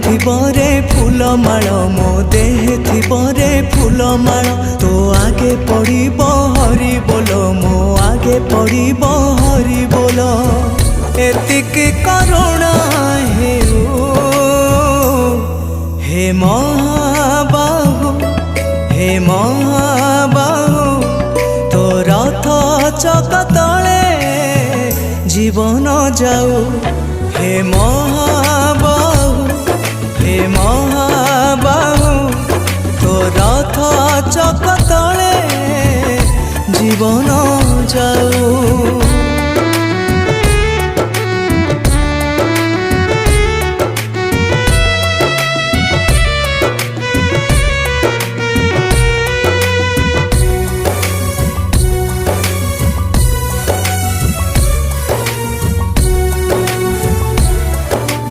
थिबरे फूलमाल मो देहे थिबरे फूलमाल तो आगे पड़िब हरि बोल मो आगे पड़िब हरि बोल एतिकी करुणा हे महाबाहु हे महाबाहु तो रथ चक तले जीवन जाऊ हे महाबाहु हे महाबाहु तो रथ चक तले जीवन जाऊ।